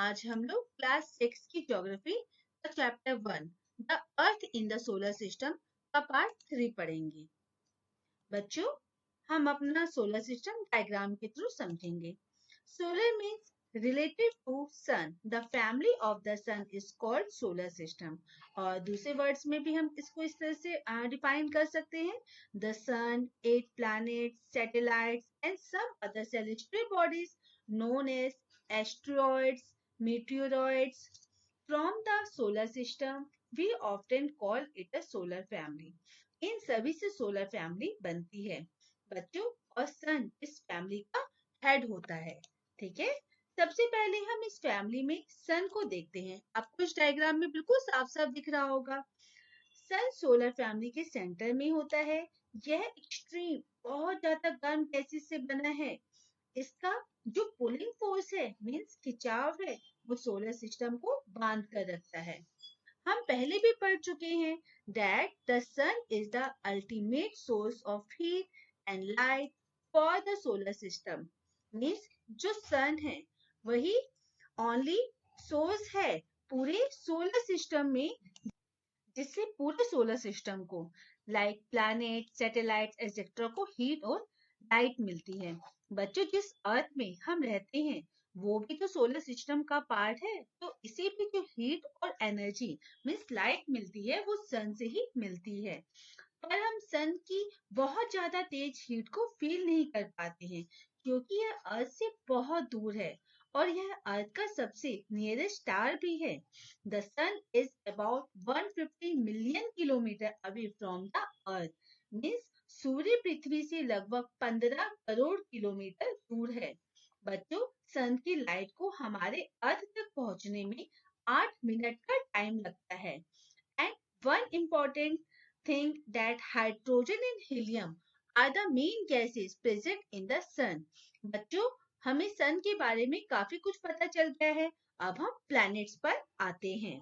आज हम लोग क्लास 6 की ज्योग्राफी का chapter 1 the Earth in the solar system का पार्ट 3 पढ़ेंगे। बच्चों, हम अपना सोलर सिस्टम डायग्राम के थ्रू समझेंगे। Solar means related to sun. The family of the sun is called solar system. और दूसरे वर्ड्स में भी हम इसको इस तरह से डिफाइन कर सकते हैं। The sun, 8 planets, satellites and some other celestial bodies known as asteroids, meteoroids from the solar system. We often call it a solar family. इन सभी से सोलर फैमिली बनती है बच्चों, और सन इस फैमिली का हेड होता है। ठीक है, सबसे पहले हम इस फैमिली में सन को देखते हैं। आपको इस डायग्राम में बिल्कुल साफ साफ दिख रहा होगा। सन सोलर फैमिली के सेंटर में होता है। यह एक्सट्रीम बहुत ज्यादा गर्म गैसेस से बना है। इसका जो पुलिंग फोर्स है मीन्स खिंचाव है, वो सोलर सिस्टम को बांध कर रखता है। हम पहले भी पढ़ चुके हैं that the sun is the ultimate source of heat and light for the solar system. Means जो सन है वही ओनली सोर्स है पूरे सोलर सिस्टम में, जिससे पूरे सोलर सिस्टम को लाइक प्लैनेट, सैटेलाइट एक्सेट्रा को हीट और लाइट मिलती है। बच्चों, जिस अर्थ में हम रहते हैं वो भी तो सोलर सिस्टम का पार्ट है, तो इसे भी जो हीट और एनर्जी मीन्स लाइट मिलती है वो सन से ही मिलती है। पर हम सन की बहुत ज्यादा तेज हीट को फील नहीं कर पाते हैं क्योंकि यह अर्थ से बहुत दूर है और यह अर्थ का सबसे नियरेस्ट स्टार भी है। The sun is about 150 million kilometre away from the earth. Means सूर्य पृथ्वी से लगभग 15 करोड़ किलोमीटर दूर है। बच्चों, सन की लाइट को हमारे अर्थ तक पहुंचने में 8 मिनट का टाइम लगता है। And one important thing that hydrogen and helium are the main gases present in the sun. बच्चों, हमें सन के बारे में काफी कुछ पता चल गया है। अब हम प्लैनेट्स पर आते हैं।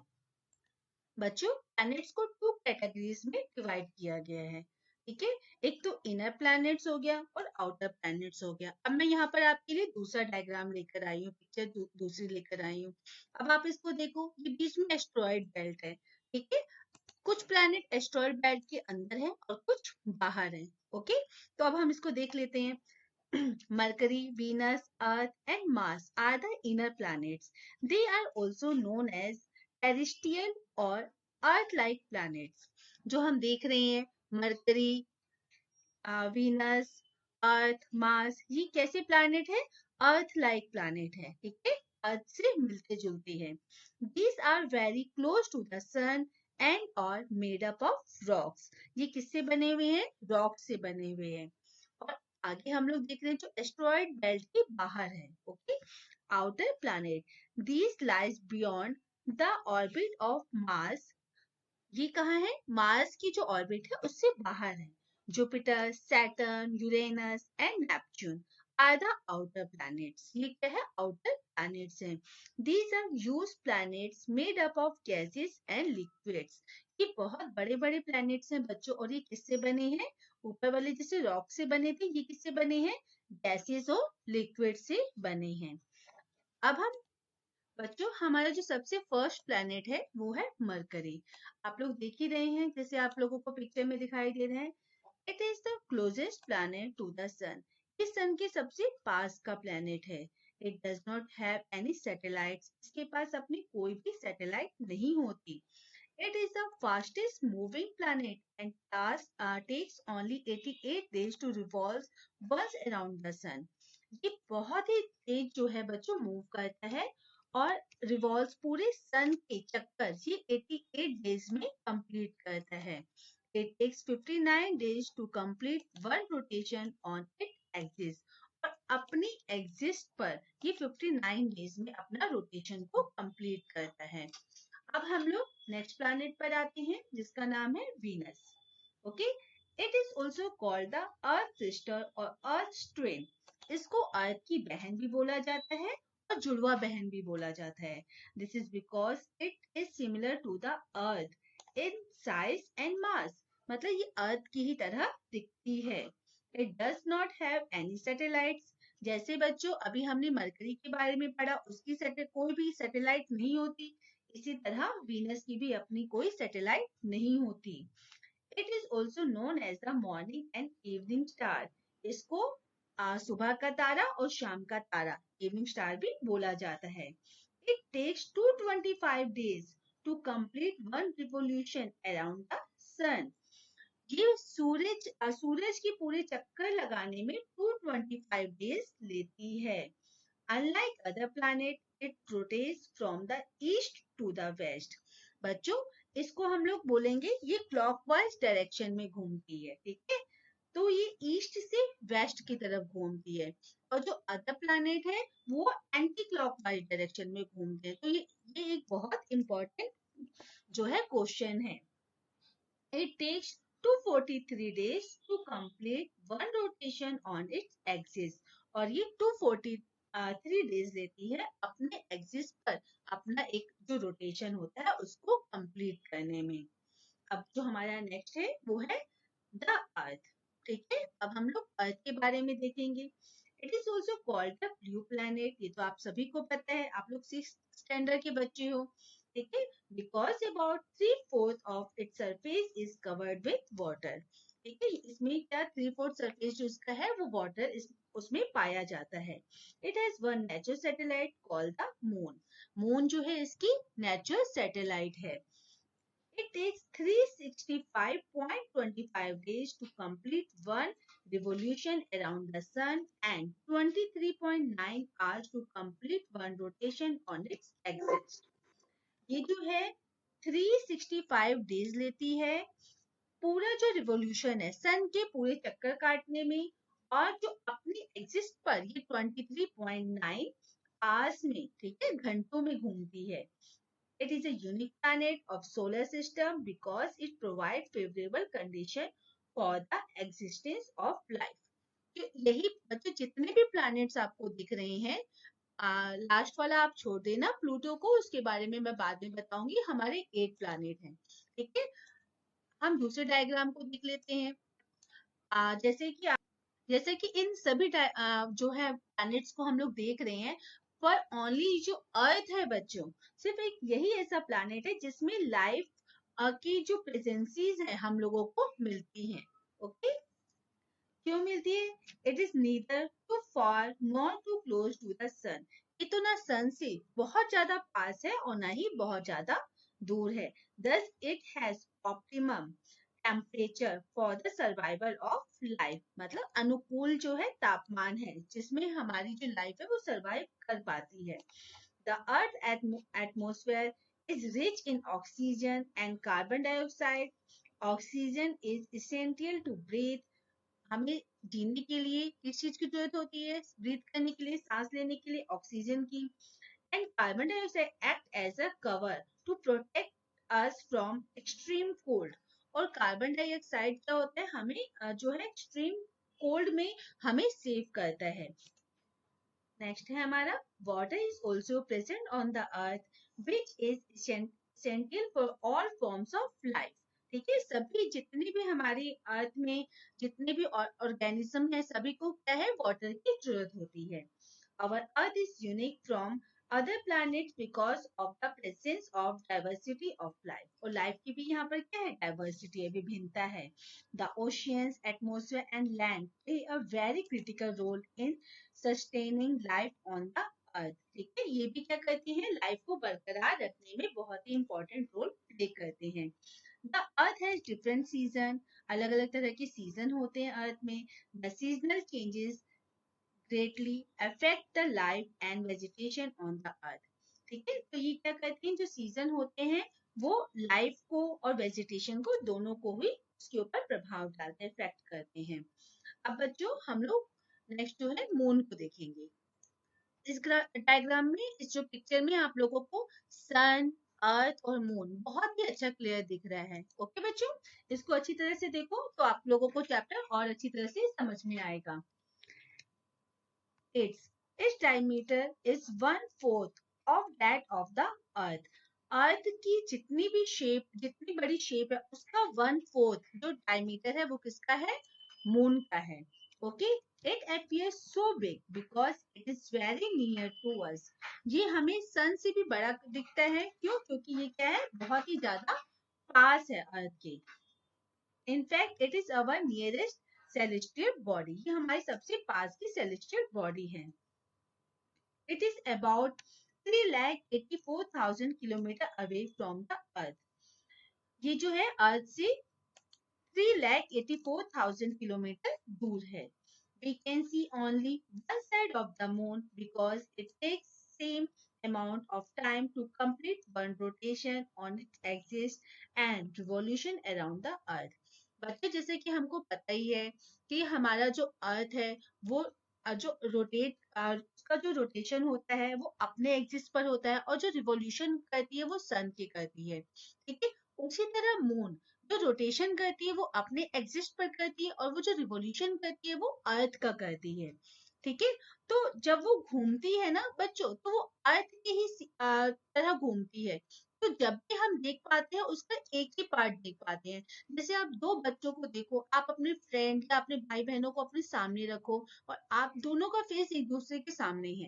बच्चों, प्लैनेट्स को 2 कैटेगरीज में डिवाइड किया गया है। ठीक है, एक तो इनर प्लैनेट्स हो गया और आउटर प्लैनेट्स हो गया। अब मैं यहाँ पर आपके लिए दूसरा डायग्राम लेकर आई हूँ, पिक्चर दूसरी लेकर आई हूँ। अब आप इसको देखो, ये बीच में एस्ट्रॉइड बेल्ट है। ठीक है, कुछ प्लैनेट एस्ट्रॉइड बेल्ट के अंदर है और कुछ बाहर है। ओके, तो अब हम इसको देख लेते हैं। Mercury, Venus, Earth and Mars are the inner planets. They are also known as terrestrial और अर्थ लाइक प्लैनेट्स। जो हम देख रहे हैं मरकरी, वीनस, अर्थ, मार्स, ये कैसे प्लैनेट है? अर्थ लाइक प्लैनेट है। ठीक है, अर्थ से मिलते जुलते हैं। These are very close to the sun and are made up of rocks. ये किससे बने हुए हैं? रॉक से बने हुए हैं। और आगे हम लोग देख रहे हैं जो एस्ट्रॉइड बेल्ट के बाहर है। Okay, outer planet, these lies beyond the orbit of Mars. ये कहाँ है? मार्स की जो ऑर्बिट है उससे बाहर है। Jupiter, Saturn, Uranus and Neptune are the outer planets. ये क्या है? आउटर प्लैनेट्स हैं। These are huge planets made up of gases and liquids. ये बहुत बड़े बड़े प्लैनेट्स हैं बच्चों, और ये किससे बने हैं? ऊपर वाले जैसे रॉक से बने थे, ये किससे बने हैं? गैसेस और लिक्विड से बने हैं। अब हम बच्चों, हमारा जो सबसे फर्स्ट प्लैनेट है वो है मरकरी। आप लोग देख ही रहे हैं, जैसे आप लोगों को पिक्चर में दिखाई दे रहे हैं। It is the closest planet to the sun. ये सन के सबसे पास का प्लैनेट है। It does not have any satellites. इसके पास अपनी कोई भी सैटेलाइट नहीं होती। It is the fastest moving planet and takes only 88 days to revolve once around the sun. ये बहुत ही तेज जो है बच्चों मूव करता है और रिवॉल्व पूरे सन के चक्कर ये 88 डेज में कंप्लीट करता है। It takes 59 days to complete one rotation on its axis. और अपनी एक्सिस पर ये 59 डेज में अपना रोटेशन को कंप्लीट करता है। अब हम लोग नेक्स्ट प्लैनेट पर आते हैं जिसका नाम है Venus. Okay, it is also called the earth sister और अर्थ ट्विन। इसको अर्थ की बहन भी बोला जाता है और जुड़वा बहन भी बोला जाता है। This is because it is similar to the Earth in size and mass. मतलब ये अर्थ की ही तरह दिखती है। It does not have any satellites. जैसे बच्चों अभी हमने मरकरी के बारे में पढ़ा, उसकी कोई भी सैटेलाइट नहीं होती, इसी तरह वीनस की भी अपनी कोई सैटेलाइट नहीं होती। It is also known as the morning and evening star. इसको सुबह का तारा और शाम का तारा, इवनिंग स्टार भी बोला जाता है। It takes 225 days to complete one revolution around the sun. ये सूरज की पूरे चक्कर लगाने में 225 डेज लेती है। Unlike other planet, it rotates from the east to the west. बच्चों इसको हम लोग बोलेंगे ये क्लॉकवाइज डायरेक्शन में घूमती है, ठीक है। तो ये ईस्ट से वेस्ट की तरफ घूमती है, और जो अदर प्लैनेट है वो एंटी क्लॉकवाइज डायरेक्शन में घूमते हैं। तो ये एक बहुत इंपॉर्टेंट जो है क्वेश्चन है। It takes 243 days to complete one rotation on its axis. और ये 243 days लेती है अपने एक्सिस पर अपना एक जो रोटेशन होता है उसको कंप्लीट करने में। अब जो हमारा नेक्स्ट है वो है द अर्थ, ठीक है। अब हम लोग अर्थ के बारे में देखेंगे। It is also called the blue planet. ये तो आप सभी को पता है, आप लोग 6th स्टैंडर्ड के बच्चे हो, ठीक है। Because about 3/4 of its surface is covered with water, ठीक है। इसमें क्या 3/4 सरफेस जो इसका है वो वाटर उसमें पाया जाता है। It has one natural satellite called the moon. Moon जो है इसकी नेचुरल सैटेलाइट है। It takes 365.25 days to complete one revolution around the sun and 23.9 hours to complete one rotation on its axis. ये जो है 365 डेज लेती है पूरा जो रिवोल्यूशन है सन के पूरे चक्कर काटने में, और जो अपनी एक्सिस पर ये 23.9 आवर्स में, ठीक है, घंटों में घूमती है। It is a unique planet of solar system because it provides favorable condition for the existence of life. तो यही बच्चों जितने भी प्लैनेट्स आपको दिख रहे हैं, लास्ट वाला आप छोड़ देना प्लूटो को, उसके बारे में मैं बाद में बताऊंगी। हमारे 8 प्लैनेट हैं, ठीक है। हम दूसरे डायग्राम को देख लेते हैं। जैसे कि इन सभी जो है प्लैनेट्स को हम लोग देख रहे हैं, पर ओनली जो अर्थ है बच्चों, सिर्फ एक यही ऐसा प्लैनेट है जिसमें लाइफ की जो प्रेजेंसीज है हम लोगों को मिलती हैं। ओके, क्यों मिलती है? It is neither too far not too close to the sun. ये तो ना सन से बहुत ज्यादा पास है और ना ही बहुत ज्यादा दूर है। Thus it has optimum temperature for the survival of life. मतलब अनुकूल जो है तापमान है जिसमें हमारी जो लाइफ है वो सर्वाइव कर पाती है। The Earth atmosphere is rich in oxygen and carbon dioxide. Oxygen is essential to breathe. हमें जीने के लिए किस चीज की जरूरत होती है? ब्रीथ करने के लिए, सांस लेने के लिए ऑक्सीजन की। And carbon dioxide act as a cover to protect us from extreme cold. और कार्बन डाइऑक्साइड क्या होता है, हमें जो है एक्सट्रीम कोल्ड में हमें सेव करता है। नेक्स्ट है हमारा water is also present on the earth which is essential for all forms of life. ठीक है, सभी जितने भी हमारी अर्थ में जितने भी ऑर्गेनिज्म है सभी को क्या है, वाटर की जरूरत होती है। Our earth is unique from other planets because of the presence of diversity of life. और लाइफ की भी यहाँ पर क्या है, डाइवर्सिटी है, विभिन्नता है। The oceans, atmosphere and land play a very critical role in sustaining life on the earth. ठीक है, ये भी क्या करती हैं, लाइफ को बरकरार रखने में बहुत ही इंपॉर्टेंट रोल प्ले करते हैं। The earth has different season, अलग अलग तरह के सीजन होते हैं अर्थ में। The seasonal changes greatly affect the life and vegetation on the earth. ठीक है, तो ये क्या करते हैं, जो सीजन होते हैं वो लाइफ को और वेजिटेशन को दोनों को ही उसके ऊपर प्रभाव डालते हैं, इफेक्ट करते हैं। अब बच्चों हम लोग नेक्स्ट जो है मून को देखेंगे। इस डायग्राम में, इस जो पिक्चर में आप लोगों को सन, अर्थ और मून बहुत ही अच्छा क्लियर दिख रहा है। ओके बच्चों, इसको अच्छी तरह से देखो तो आप लोगों को चैप्टर और अच्छी तरह से समझ में आएगा। Its diameter is 1/4 of that of the earth. अर्थ की जितनी भी शेप, जितनी बड़ी शेप है उसका 1/4 जो डायमीटर है वो किसका है, मून का है। Okay, it appears so big because it is very near to us. ये हमें सन से भी बड़ा दिखता है, क्यों? क्योंकि ये क्या है, बहुत ही ज्यादा पास है अर्थ के. In fact it is our nearest celestial body. ये हमारी सबसे पास की सेलेस्टियल बॉडी है. It is about 3,84,000 kilometre away from the अर्थ. ये जो है अर्थ से 3,84,000 किलोमीटर दूर है. We can see only one side of the moon because it takes same amount of time to complete one rotation on its axis and revolution around the earth. बच्चों, जैसे कि हमको पता ही है कि हमारा जो अर्थ है वो जो उसका जो रोटेशन होता है वो अपने एक्सिस पर होता है, और जो रिवॉल्यूशन करती है वो सन की करती है. ठीक है, उसी तरह मून जो रोटेशन करती है वो अपने एक्सिस पर करती है, और वो जो रिवॉल्यूशन करती है वो अर्थ का करती है. ठीक है, तो जब वो घूमती है ना बच्चों, तो वो अर्थ की ही तरह घूमती है. तो जब भी हम देख पाते हैं उसका एक ही पार्ट देख पाते हैं. जैसे आप दो बच्चों को देखो, आप अपने फ्रेंड या अपने भाई बहनों को अपने सामने रखो, और आप दोनों का फेस एक दूसरे के सामने है.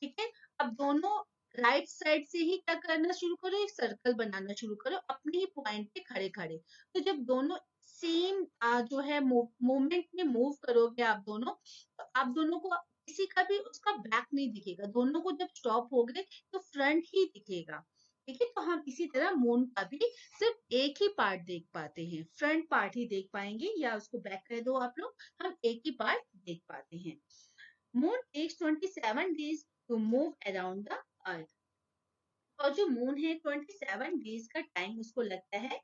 ठीक है, अब दोनों राइट साइड से ही क्या करना शुरू करो, एक सर्कल बनाना शुरू करो अपने ही पॉइंट पे खड़े खड़े. तो जब दोनों सेम जो है मूवमेंट में मूव करोगे आप दोनों, तो आप दोनों को किसी का भी उसका बैक नहीं दिखेगा. दोनों को जब स्टॉप हो गए तो फ्रंट ही दिखेगा. ठीक है, तो हम इसी तरह मून का भी सिर्फ एक ही पार्ट देख पाते हैं, फ्रंट पार्ट ही देख पाएंगे, या उसको बैक कर दो आप लोग, हम एक ही पार्ट देख पाते हैं. Moon takes 27 days to move around the Earth. और जो मून है 27 डेज का टाइम उसको लगता है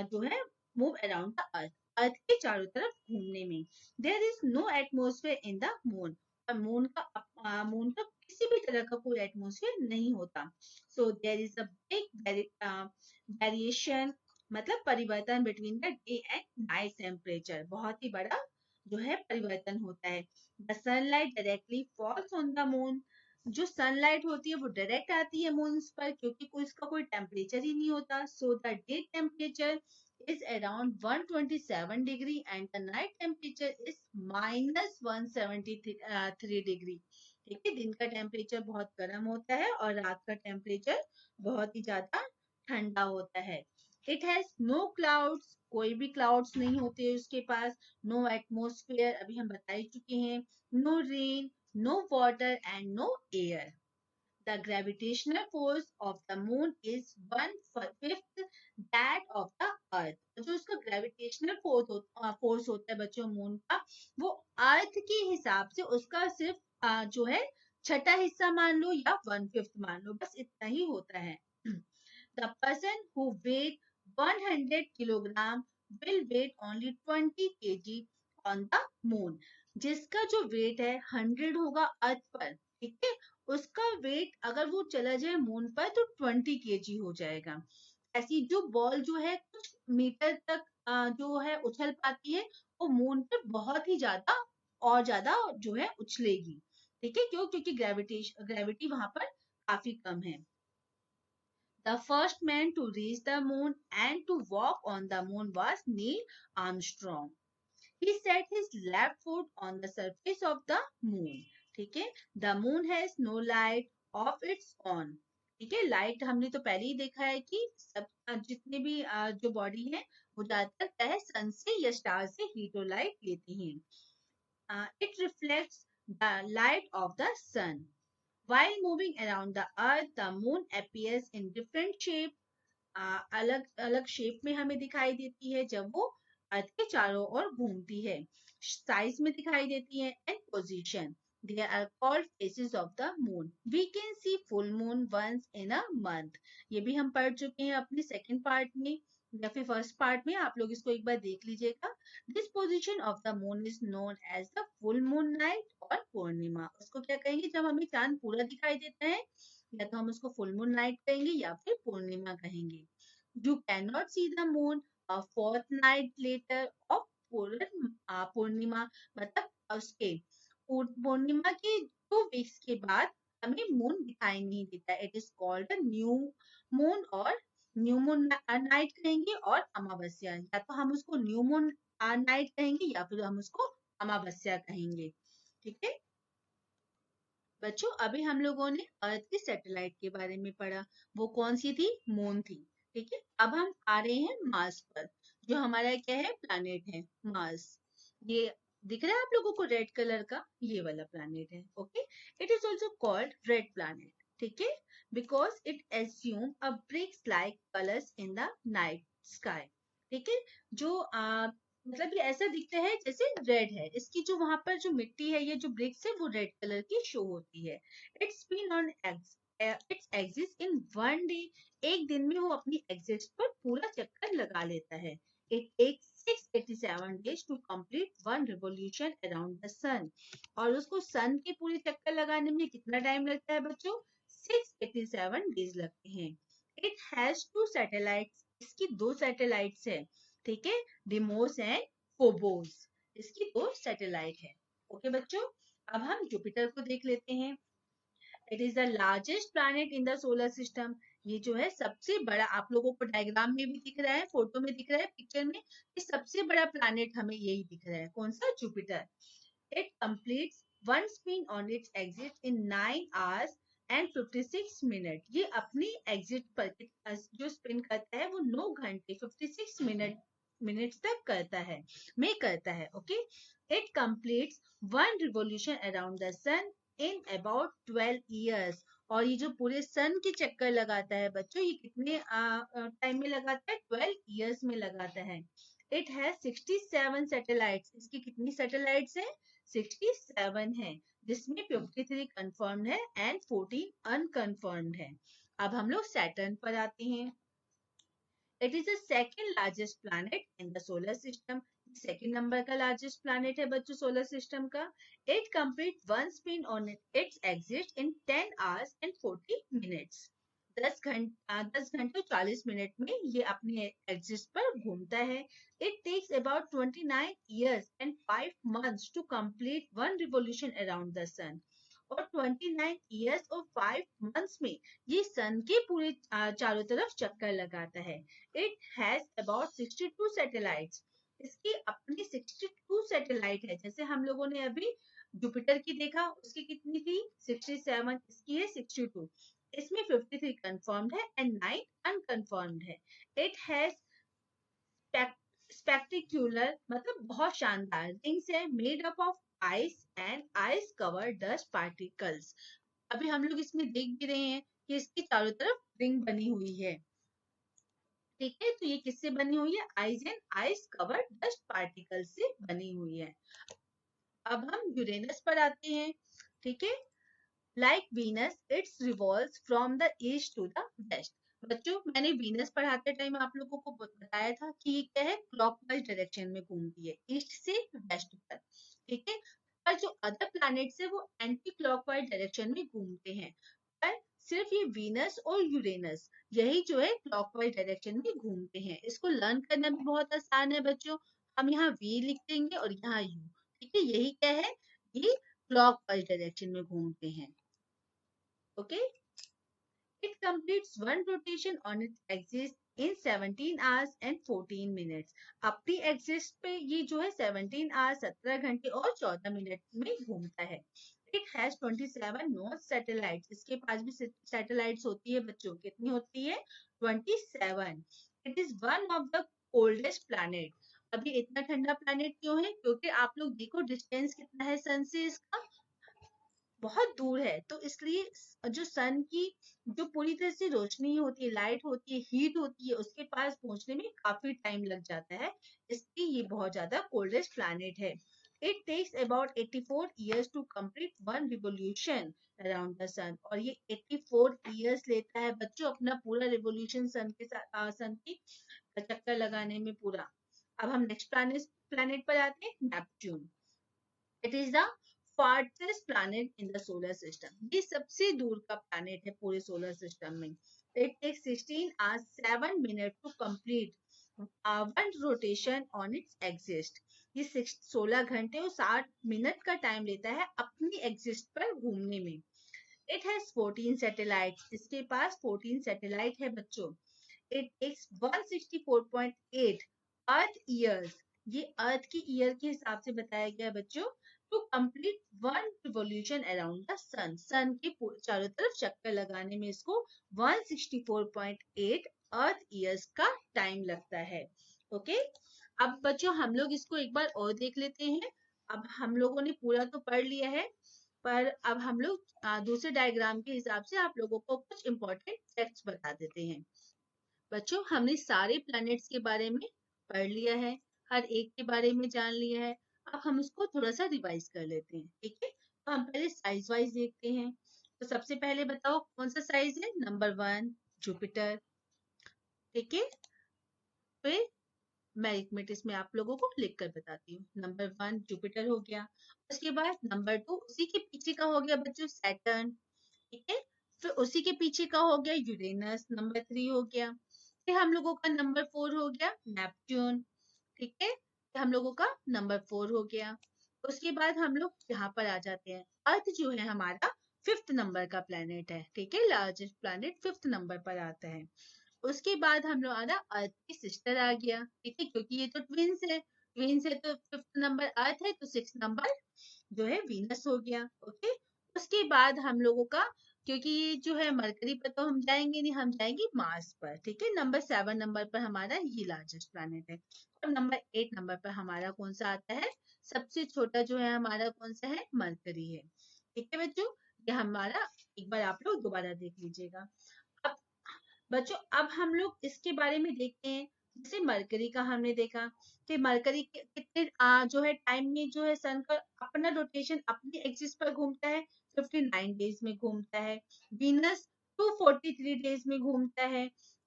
जो है move around the Earth, Earth के चारों तरफ घूमने में. There is no atmosphere in the moon. और मून का किसी भी तरह का कोई एटमोस्फेयर नहीं होता. So there is a big variation, मतलब परिवर्तन between the day and night temperature. बहुत ही बड़ा जो है परिवर्तन होता है. The sunlight directly falls on the moon. जो सनलाइट होती है वो डायरेक्ट आती है मून्स पर, क्योंकि कोई इसका कोई टेम्परेचर ही नहीं होता. So the day temperature is around 127 degree and the night temperature is minus 173 degree. ठीक है, दिन का टेम्परेचर बहुत गर्म होता है और रात का टेम्परेचर बहुत ही ज्यादा ठंडा होता है. It has no clouds. कोई भी क्लाउड्स नहीं होते उसके पास. नो एटमोस्फेयर, अभी हम बता ही चुके हैं. No rain, no water and no air. The gravitational force of the moon is 1/5 that of the earth. जो उसका gravitational force होता है बच्चों मून का, वो अर्थ के हिसाब से उसका सिर्फ जो है छठा हिस्सा मान लो या 1/5 मान लो, बस इतना ही होता है. The person who weighed 100 kilogram will weigh only 20 kg on the moon. जिसका जो वेट है 100 होगा अर्थ पर, ठीक है, उसका वेट अगर वो चला जाए मून पर तो 20 kg हो जाएगा. ऐसी जो बॉल जो है कुछ मीटर तक जो है उछल पाती है, वो मून पर बहुत ही ज्यादा और ज्यादा जो है उछलेगी. ठीक है, क्यों? क्योंकि ग्रेविटी वहां पर काफी कम है. The first man to reach the moon and to walk on the moon was Neil Armstrong. He set his left foot on the surface of the moon. ठीक है, the moon has no light of its own. ठीक है, light हमने तो पहले ही देखा है कि सब जितने भी जो बॉडी है वो ज्यादातर क्या है, सन से या स्टार से हीट और लाइट लेती हैं. It reflects the light of the sun. While moving around the earth, the moon appears in different shape. अलग अलग शेप में हमें दिखाई देती है जब वो अर्थ के चारों ओर घूमती है. साइज में दिखाई देती है and position. They are called phases of the moon. We can see full moon once in a month. ये भी हम पढ़ चुके हैं अपने सेकंड पार्ट में या फिर फर्स्ट पार्ट में. आप लोग इसको एक बार देख लीजिएगा. This position of the moon is known as the full moon night और पूर्णिमा. उसको क्या कहेंगे जब हमें चांद पूरा दिखाई देता है, या तो हम उसको फुल मून नाइट कहेंगे या फिर पूर्णिमा कहेंगे. You cannot see the moon a fortnight later of पूर्णिमा, मतलब उसके पूर्णिमा के 2 वीक्स के बाद हमें मून दिखाई नहीं देता. It is called new moon और न्यू मून नाइट कहेंगे और अमावस्या. या तो हम उसको न्यू मून नाइट कहेंगे या फिर हम उसको अमावस्या कहेंगे। ठीक है बच्चों, अभी हम लोगों ने अर्थ की सैटेलाइट के बारे में पढ़ा। वो कौन सी थी? मून थी। ठीक है, अब हम आ रहे हैं मार्स पर, जो हमारा क्या है? प्लैनेट है मार्स। ये दिख रहा है आप लोगों को रेड कलर का? ये वाला प्लैनेट है। Okay, it is also called red planet. ठीक है, because it assume a bricks like colours in the night sky. ठीक है, जो मतलब ये ऐसा दिखता है जैसे रेड है। इसकी जो वहां पर जो मिट्टी है, ये जो ब्रिक्स है, वो रेड कलर की शो होती है। It's been on its axis in one day. एक दिन में वो अपनी एग्जिट पर पूरा चक्कर लगा लेता है। It takes 687 days to complete one revolution around the sun। और उसको सन के पूरे चक्कर लगाने में कितना टाइम लगता है बच्चों? 687 days लगते हैं। It has two satellites. इसकी दो सैटेलाइट्स है। ठीक है, डिमोस एंड फोबोस, इसकी दो सैटेलाइट है। ओके बच्चों, अब हम जुपिटर को देख लेते हैं। It is the largest planet in the solar system. ये जो है सबसे बड़ा, आप लोगों को डायग्राम में भी दिख रहा है, फोटो में दिख रहा है, पिक्चर में, ये सबसे बड़ा प्लैनेट हमें यही दिख रहा है। कौन सा? Jupiter. It completes one spin on its exit in 9 hours and 56 minutes। ये अपनी एग्जिट पर जो स्पिन करता है वो 9 घंटे 56 मिनट्स तक करता है। Okay, it completes one revolution around the sun in about 12 years। और ये जो पूरे सन के चक्कर लगाता है बच्चों, ये कितने टाइम में लगाता है? 12 years में लगाता है। It has 67 satellites. इसकी कितनी सैटेलाइट्स हैं? 67 है, जिसमें 53 कंफर्म्ड है एंड 14 अनकंफर्म्ड है। अब हम लोग सैटर्न पर आते हैं। It is the second largest planet in the solar system. Second number का लार्जेस्ट प्लैनेट है बच्चों सोलर सिस्टम का। It complete one spin on its axis in 10 hours and 40 minutes। 10 घंटे 40 मिनट में ये अपने एक्सिस पर घूमता है। It takes about 29 years and 5 months to complete one revolution around the sun। और 29 years और 5 months में ये सन के पूरे चारों तरफ चक्कर लगाता है। It has about 62 satellites. इसकी अपनी 62 सैटेलाइट है। जैसे हम लोगों ने अभी जुपिटर की देखा, उसकी कितनी थी? 67, इसकी है 62। इसमें 53 कंफर्म्ड है एंड 9 अनकंफर्म्ड है। इट हैज स्पेक्टिकुलर मतलब बहुत शानदार रिंग्स है, made up of ice and ice cover dust particles. अभी हम लोग इसमें देख भी रहे हैं कि इसकी चारों तरफ रिंग बनी हुई है। ठीक है, तो ये किससे बनी हुई है? Ice and ice cover dust particle से बनी हुई है। अब हम यूरेनस पर आते हैं। ठीक है, like Venus it's revolves from the east to the west. बच्चों, मैंने वीनस पढ़ाते टाइम आप लोगों को बताया था कि ये क्या है? क्लॉकवाइज डायरेक्शन में घूमती है, ईस्ट से वेस्ट पर। ठीक है, पर जो अदर प्लैनेट्स है वो एंटी क्लॉकवाइज डायरेक्शन में घूमते हैं। पर सिर्फ ये वीनस और यूरेनस यही जो है क्लॉकवाइज डायरेक्शन में घूमते हैं। इसको लर्न करना भी बहुत आसान है बच्चों। हम यहाँ वी लिख देंगे और यहाँ यू। ठीक है, यही क्या है? ये क्लॉकवाइज डायरेक्शन में घूमते हैं। Okay, it completes one rotation on its axis in 17 hours and 14 minutes। अपनी एक्सिस पे ये जो है 17 hours 17 घंटे और 14 मिनट में घूमता है। It has 27 north satellites. इसके पास भी सैटेलाइट्स होती है बच्चों। कितनी होती है? 27। It is one of the coldest planet। अभी इतना ठंडा प्लैनेट क्यों है? क्योंकि आप लोग देखो डिस्टेंस कितना है सन से, इसका बहुत दूर है। तो इसलिए जो सन की जो पूरी तरह से रोशनी होती है, लाइट होती है, हीट होती है, उसके पास पहुंचने में काफी टाइम लग जाता है। इसलिए ये बहुत ज्यादा कोल्डेस्ट प्लैनेट है। It takes about 84 years to complete one revolution around the sun. और ये 84 years लेता है बच्चों अपना पूरा रिवोल्यूशन सन के साथ, सन की चक्कर लगाने में पूरा। अब हम नेक्स्ट प्लैनेट पर आते हैं, Neptune. It is the farthest planet in the solar system. ये सबसे दूर का प्लैनेट है पूरे सोलर सिस्टम में। It takes 16 hours 7 minutes to complete one rotation on its axis. ये 16 घंटे और 60 मिनट का टाइम लेता है अपनी एक्सिस्ट पर घूमने में। It has 14 satellites. इसके पास 14 सैटेलाइट है बच्चों। इट टेक्स 164.8 अर्थ ईयर्स ये अर्थ की ईयर के हिसाब से बताया गया है बच्चों। To complete one revolution around the sun, sun के चारों तरफ चक्कर लगाने में इसको 164.8 अर्थ ईयर्स का टाइम लगता है। ओके, अब बच्चों हम लोग इसको एक बार और देख लेते हैं। अब हम लोगों ने पूरा तो पढ़ लिया है, पर अब हम लोग दूसरे डायग्राम के हिसाब से आप लोगों को कुछ इंपॉर्टेंट फैक्ट्स बता देते हैं। बच्चों हमने सारे प्लैनेट्स के बारे में पढ़ लिया है, हर एक के बारे में जान लिया है। अब हम उसको थोड़ा सा रिवाइज कर लेते हैं, ठीक है। तो हम पहले साइज वाइज देखते हैं। तो सबसे पहले बताओ कौन सा साइज है? नंबर 1 जुपिटर, ठीक है। फिर मैं अरिथमेटिक में आप लोगों को लिख कर बताती हूँ। नंबर 1 जुपिटर हो गया। उसके बाद नंबर 2 उसी के पीछे का हो गया बच्चों सैटर्न, ठीक है। फिर उसी के पीछे का हो गया यूरेनस, नंबर 3 हो गया। फिर हम लोगों का नंबर 4 हो गया नेपच्यून, ठीक है। हम लोगों का नंबर 4 हो गया। उसके बाद हम लोग यहाँ पर आ जाते हैं। अर्थ जो है हमारा 5th नंबर का प्लेनेट है, ठीक है। लार्जेस्ट प्लेनेट 5th नंबर पर आता है। उसके बाद हम लोग आ रहा अर्थ की सिस्टर आ गया, ठीक है, क्योंकि ये तो ट्विंस है। ट्विंस है तो 5th नंबर अर्थ है, तो 6th नंबर जो है वीनस हो गया। ओके, उसके बाद हम लोगों का, क्योंकि ये जो है मरकरी पर तो हम जाएंगे नहीं, हम जाएंगे मार्स पर, ठीक है। नंबर 7 नंबर पर हमारा ये लार्जेस्ट प्लैनेट है। और नंबर 8 नंबर पर हमारा कौन सा आता है? सबसे छोटा जो है हमारा कौन सा है? मरकरी है, ठीक है बच्चों। ये हमारा एक बार आप लोग दोबारा देख लीजिएगा। अब बच्चों अब हम लोग इसके बारे में देखते हैं। जैसे मरकरी का हमने देखा कि मरकरी कितने जो है टाइम में जो है सन का अपना रोटेशन अपने एक्सिस पर घूमता है, 59 डेज में घूमता है। वीनस 243 डेज में घूमता है।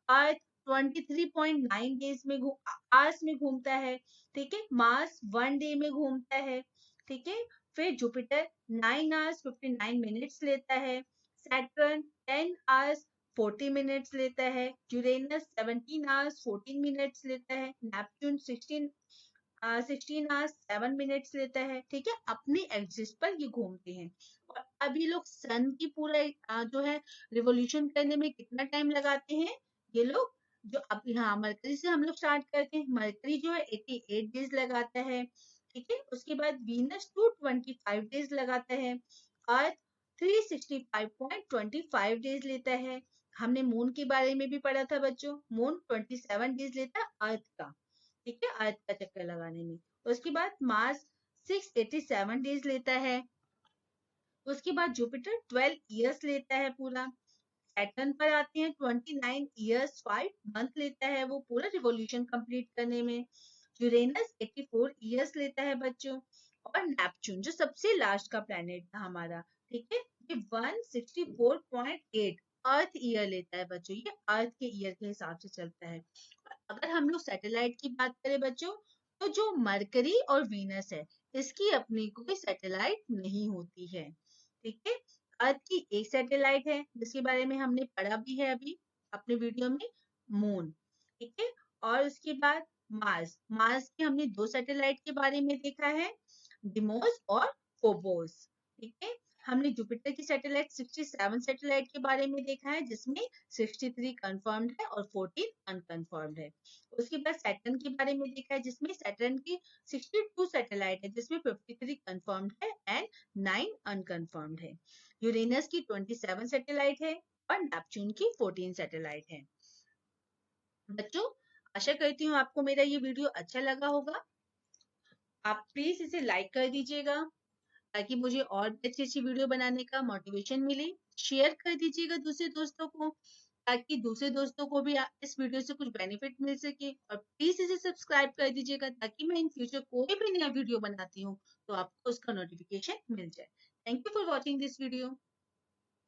अर्थ 23.9 डेज में आवर्स में घूमता है, ठीक है। मार्स 1 डे में घूमता है, ठीक है। फिर जुपिटर 9 आवर्स 59 मिनट्स लेता है। सैटर्न 10 आवर्स 40 मिनट्स लेता है। यूरेनस 17 आवर्स 14 मिनट्स लेता है। नेपच्यून 16 आवर्स 7 मिनट्स लेता है, ठीक है। अपने एक्सिस पर ये घूमते हैं। और अब ये लोग सन की पूरा जो है रिवोल्यूशन करने में कितना टाइम लगाते हैं ये लोग? जो अब यहाँ मरकरी से हम लोग स्टार्ट करते हैं। मरकरी जो है 88 डेज लगाता है, ठीक है। उसके बाद वीनस 225 डेज लगाता है। अर्थ 365.25 डेज लेता है। हमने मून के बारे में भी पढ़ा था बच्चों। मून 27 डेज लेता है अर्थ का, ठीक है, अर्थ का चक्कर लगाने में। उसके बाद मार्स 687 डेज लेता है। उसके बाद जुपिटर 12 इयर्स लेता है पूरा। सैटर्न पर आते हैं, 29 इयर्स 5 मंथ लेता है वो पूरा रिवॉल्यूशन कंप्लीट करने में। यूरेनस 84 इयर्स लेता है बच्चों। और नेपच्यून जो सबसे लास्ट का प्लेनेट था हमारा, ठीक है, ये 164.8 अर्थ ईयर लेता है बच्चों। ये अर्थ के ईयर के हिसाब से चलता है। अगर हम लोग सैटेलाइट की बात करें बच्चों, तो जो मरकरी और वीनस है इसकी अपनी कोई सैटेलाइट नहीं होती है, ठीक है। अर्थ की एक सैटेलाइट है जिसके बारे में हमने पढ़ा भी है अभी अपने वीडियो में, मून, ठीक है। और उसके बाद मार्स, मार्स के हमने 2 सैटेलाइट के बारे में देखा है, डिमोस और फोबोस, ठीक है। हमने जुपिटर की सैटेलाइट 67 सैटेलाइट के बारे में देखा है, जिसमें 63 कंफर्म्ड है और 14 अनकंफर्म्ड है। उसके बाद सैटर्न के बारे में देखा है, जिसमें सैटर्न की 62 सैटेलाइट है, जिसमें 53 कंफर्म्ड है एंड 9 अनकंफर्म्ड है। यूरेनस की 27 सैटेलाइट है और नेपच्यून की 14 सैटेलाइट है। बच्चों आशा करती हूँ आपको मेरा ये वीडियो अच्छा लगा होगा। आप प्लीज इसे लाइक कर दीजिएगा ताकि मुझे और भी अच्छी अच्छी वीडियो बनाने का मोटिवेशन मिले। शेयर कर दीजिएगा दूसरे दोस्तों को ताकि दूसरे दोस्तों को भी इस वीडियो से कुछ बेनिफिट मिल सके। और प्लीज इसे सब्सक्राइब कर दीजिएगा ताकि मैं इन फ्यूचर कोई भी नया वीडियो बनाती हूँ तो आपको उसका नोटिफिकेशन मिल जाए। Thank you for watching this video.